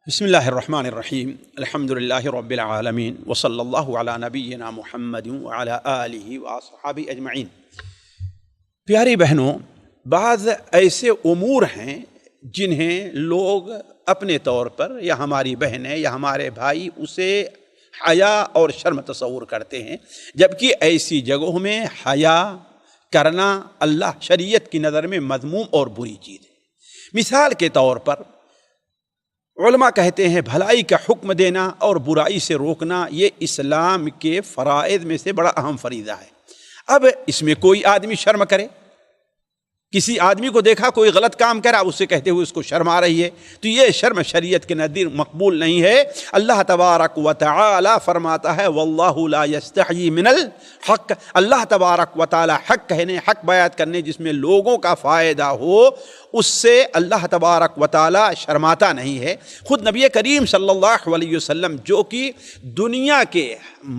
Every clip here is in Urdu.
بسم اللہ الرحمن الرحیم الحمد للہ رب العالمین وصلی اللہ علی نبینا محمد وعلی آلہ واصحابہ اجمعین۔ پیاری بہنوں، بعض ایسے امور ہیں جنہیں لوگ اپنے طور پر یا ہماری بہنیں یا ہمارے بھائی اسے حیا اور شرم تصور کرتے ہیں، جبکہ ایسی جگہوں میں حیا کرنا اللہ شریعت کی نظر میں مذموم اور بری چیز ہے۔ مثال کے طور پر علماء کہتے ہیں بھلائی کا حکم دینا اور برائی سے روکنا یہ اسلام کے فرائض میں سے بڑا اہم فریضہ ہے۔ اب اس میں کوئی آدمی شرم کرے، کسی آدمی کو دیکھا کوئی غلط کام کرا، اس سے کہتے ہوئے اس کو شرم آ رہی ہے، تو یہ شرم شریعت کے نزدیک مقبول نہیں ہے۔ اللہ تبارک و تعالی فرماتا ہے واللہ لا یستحیی من الحق، اللہ تبارک و تعالی حق کہنے، حق بیان کرنے جس میں لوگوں کا فائدہ ہو، اس سے اللہ تبارک و تعالی شرماتا نہیں ہے۔ خود نبی کریم صلی اللہ علیہ وسلم جو کہ دنیا کے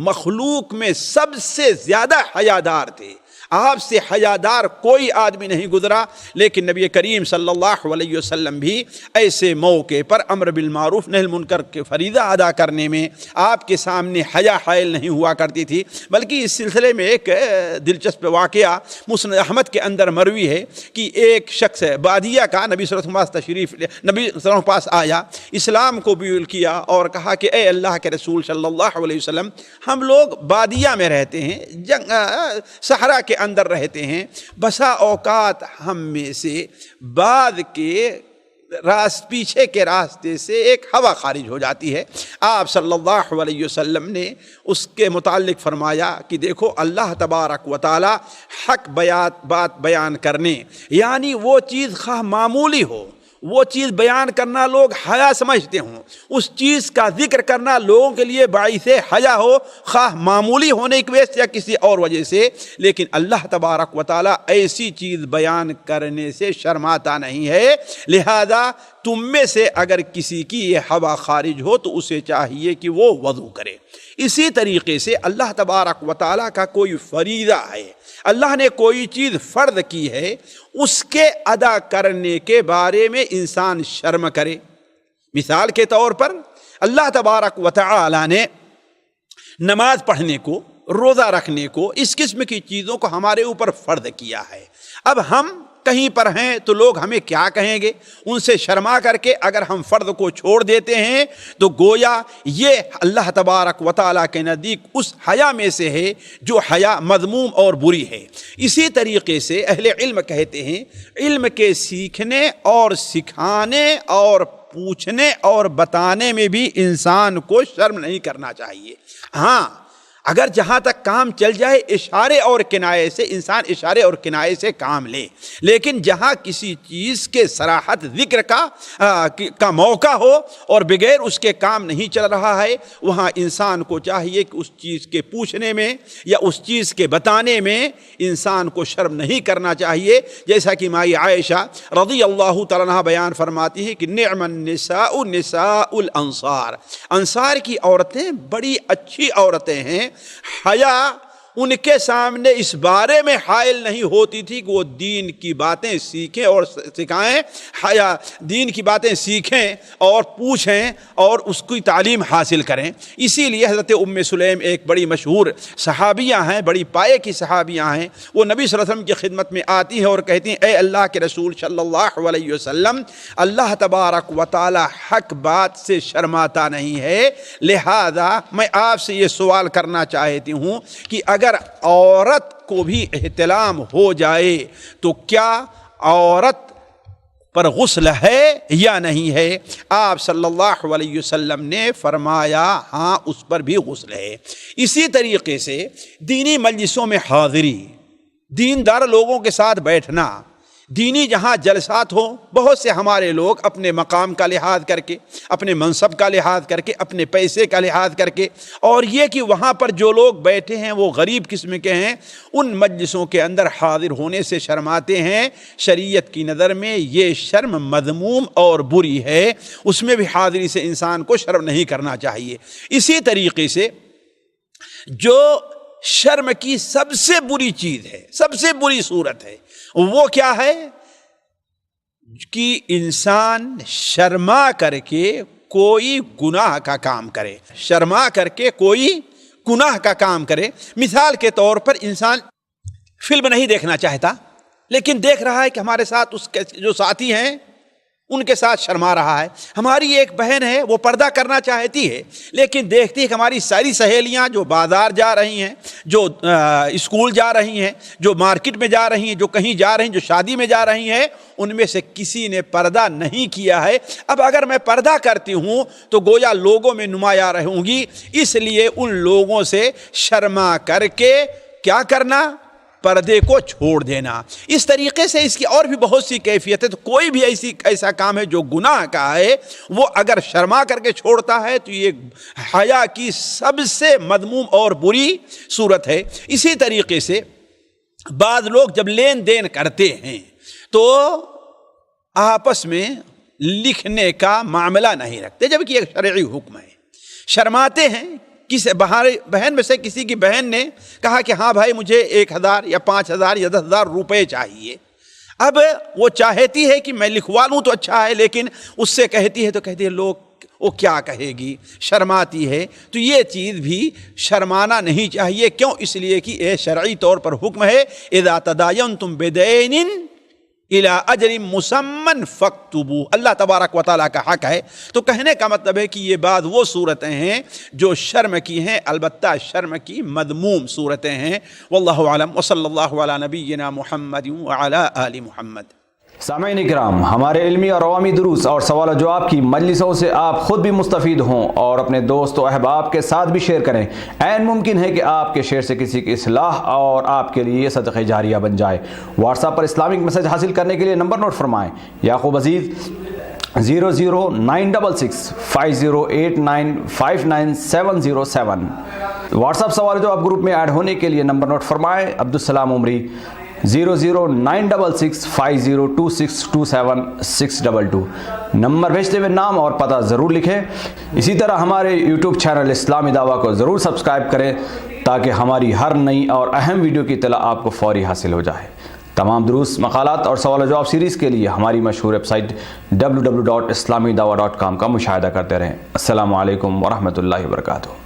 مخلوق میں سب سے زیادہ حیادار تھے، آپ سے حیادار کوئی آدمی نہیں گزرا، لیکن نبی کریم صلی اللہ علیہ وسلم بھی ایسے موقع پر امر بالمعروف نہی المنکر کے فریضہ ادا کرنے میں آپ کے سامنے حیا حائل نہیں ہوا کرتی تھی۔ بلکہ اس سلسلے میں ایک دلچسپ واقعہ مسند احمد کے اندر مروی ہے کہ ایک شخص بادیہ کا نبی صلی اللہ علیہ وسلم نبی صلی اللہ علیہ وسلم پاس آیا، اسلام کو قبول کیا اور کہا کہ اے اللہ کے رسول صلی اللہ علیہ وسلم، ہم لوگ بادیہ میں رہتے ہیں، صحرا کے اندر رہتے ہیں، بسا اوقات ہم میں سے بعد کے پیچھے کے راستے سے ایک ہوا خارج ہو جاتی ہے۔ آپ صلی اللہ علیہ وسلم نے اس کے متعلق فرمایا کہ دیکھو اللہ تبارک و تعالی حق بات بیان کرنے، یعنی وہ چیز خواہ معمولی ہو، وہ چیز بیان کرنا لوگ حیا سمجھتے ہوں، اس چیز کا ذکر کرنا لوگوں کے لیے باعث حیا ہو، خواہ معمولی ہونے کی وجہ سے یا کسی اور وجہ سے، لیکن اللہ تبارک و تعالی ایسی چیز بیان کرنے سے شرماتا نہیں ہے۔ لہذا تم میں سے اگر کسی کی یہ ہوا خارج ہو تو اسے چاہیے کہ وہ وضو کرے۔ اسی طریقے سے اللہ تبارک و تعالی کا کوئی فریضہ ہے، اللہ نے کوئی چیز فرض کی ہے، اس کے ادا کرنے کے بارے میں انسان شرم کرے۔ مثال کے طور پر اللہ تبارک و تعالی نے نماز پڑھنے کو، روزہ رکھنے کو، اس قسم کی چیزوں کو ہمارے اوپر فرض کیا ہے۔ اب ہم کہیں پر ہیں تو لوگ ہمیں کیا کہیں گے، ان سے شرما کر کے اگر ہم فرض کو چھوڑ دیتے ہیں تو گویا یہ اللہ تبارک و تعالیٰ کے نزدیک اس حیا میں سے ہے جو حیا مذموم اور بری ہے۔ اسی طریقے سے اہل علم کہتے ہیں علم کے سیکھنے اور سکھانے اور پوچھنے اور بتانے میں بھی انسان کو شرم نہیں کرنا چاہیے۔ ہاں، اگر جہاں تک کام چل جائے اشارے اور کنایے سے، انسان اشارے اور کنایے سے کام لے، لیکن جہاں کسی چیز کے صراحت ذکر کا موقع ہو اور بغیر اس کے کام نہیں چل رہا ہے، وہاں انسان کو چاہیے کہ اس چیز کے پوچھنے میں یا اس چیز کے بتانے میں انسان کو شرم نہیں کرنا چاہیے۔ جیسا کہ مائی عائشہ رضی اللہ تعالیٰ عنہا بیان فرماتی ہے کہ نعم النساء نساء الانصار، انصار کی عورتیں بڑی اچھی عورتیں ہیں۔ حیا ان کے سامنے اس بارے میں حائل نہیں ہوتی تھی کہ وہ دین کی باتیں سیکھیں اور سکھائیں، حیا دین کی باتیں سیکھیں اور پوچھیں اور اس کی تعلیم حاصل کریں۔ اسی لیے حضرت ام سلیم ایک بڑی مشہور صحابیہ ہیں، بڑی پائے کی صحابیہ ہیں، وہ نبی صلی اللہ علیہ وسلم کی خدمت میں آتی ہیں اور کہتی ہیں اے اللہ کے رسول صلی اللہ علیہ وسلم، اللہ تبارک و تعالی حق بات سے شرماتا نہیں ہے، لہذا میں آپ سے یہ سوال کرنا چاہتی ہوں کہ اگر عورت کو بھی احتلام ہو جائے تو کیا عورت پر غسل ہے یا نہیں ہے؟ آپ صلی اللہ علیہ وسلم نے فرمایا ہاں، اس پر بھی غسل ہے۔ اسی طریقے سے دینی مجلسوں میں حاضری، دیندار لوگوں کے ساتھ بیٹھنا، دینی جہاں جلسات ہوں، بہت سے ہمارے لوگ اپنے مقام کا لحاظ کر کے، اپنے منصب کا لحاظ کر کے، اپنے پیسے کا لحاظ کر کے، اور یہ کہ وہاں پر جو لوگ بیٹھے ہیں وہ غریب قسم کے ہیں، ان مجلسوں کے اندر حاضر ہونے سے شرماتے ہیں۔ شریعت کی نظر میں یہ شرم مذموم اور بری ہے، اس میں بھی حاضری سے انسان کو شرم نہیں کرنا چاہیے۔ اسی طریقے سے جو شرم کی سب سے بری چیز ہے، سب سے بری صورت ہے، وہ کیا ہے کہ انسان شرما کر کے کوئی گناہ کا کام کرے، شرما کر کے کوئی گناہ کا کام کرے۔ مثال کے طور پر انسان فلم نہیں دیکھنا چاہتا، لیکن دیکھ رہا ہے کہ ہمارے ساتھ اس کے جو ساتھی ہیں ان کے ساتھ شرما رہا ہے۔ ہماری ایک بہن ہے، وہ پردہ کرنا چاہتی ہے، لیکن دیکھتی ہے کہ ہماری ساری سہیلیاں جو بازار جا رہی ہیں، جو اسکول جا رہی ہیں، جو مارکیٹ میں جا رہی ہیں، جو کہیں جا رہی ہیں، جو شادی میں جا رہی ہیں، ان میں سے کسی نے پردہ نہیں کیا ہے۔ اب اگر میں پردہ کرتی ہوں تو گویا لوگوں میں نمایاں رہوں گی، اس لیے ان لوگوں سے شرما کر کے کیا کرنا؟ پردے کو چھوڑ دینا۔ اس طریقے سے اس کی اور بھی بہت سی کیفیت ہے۔ تو کوئی بھی ایسا کام ہے جو گناہ کا ہے، وہ اگر شرما کر کے چھوڑتا ہے تو یہ حیا کی سب سے مذموم اور بری صورت ہے۔ اسی طریقے سے بعض لوگ جب لین دین کرتے ہیں تو آپس میں لکھنے کا معاملہ نہیں رکھتے، جبکہ ایک شرعی حکم ہے۔ شرماتے ہیں، کسی بہن میں سے کسی کی بہن نے کہا کہ ہاں بھائی مجھے 1000 یا 5000 یا 10,000 روپے چاہیے۔ اب وہ چاہتی ہے کہ میں لکھوا لوں تو اچھا ہے، لیکن اس سے کہتی ہے لوگ وہ کیا کہے گی، شرماتی ہے۔ تو یہ چیز بھی شرمانا نہیں چاہیے۔ کیوں؟ اس لیے کہ یہ شرعی طور پر حکم ہے، اذا تداینتم بدین الی اجل مسمى فاکتبوہ، اللہ تبارک و تعالیٰ کا حق ہے۔ تو کہنے کا مطلب ہے کہ یہ بعض وہ صورتیں ہیں جو شرم کی ہیں، البتہ شرم کی مذموم صورتیں ہیں۔ واللہ اعلم، وصلی اللہ علی نبینا محمد وعلی آل محمد۔ سامعین اکرام، ہمارے علمی اور عوامی دروس اور سوال و جواب کی مجلسوں سے آپ خود بھی مستفید ہوں اور اپنے دوست و احباب کے ساتھ بھی شیئر کریں۔ عین ممکن ہے کہ آپ کے شیئر سے کسی کی اصلاح اور آپ کے لیے صدقہ جاریہ بن جائے۔ واٹس ایپ پر اسلامک میسج حاصل کرنے کے لیے نمبر نوٹ فرمائیں: یعقوب عزیز 00966 5089 59707۔ واٹس ایپ سوال جو آپ گروپ میں ایڈ ہونے کے لیے نمبر نوٹ فرمائیں: عبدالسلام عمری 00966 502627 نمبر بھیجتے ہوئے نام اور پتہ ضرور لکھیں۔ اسی طرح ہمارے یوٹیوب چینل اسلامی دعویٰ کو ضرور سبسکرائب کریں تاکہ ہماری ہر نئی اور اہم ویڈیو کی اطلاع آپ کو فوری حاصل ہو جائے۔ تمام دروس، مقالات اور سوال و جواب سیریز کے لیے ہماری مشہور ویب سائٹ www.islamidawah.com کا مشاہدہ کرتے رہیں۔ السلام علیکم ورحمۃ اللہ وبرکاتہ۔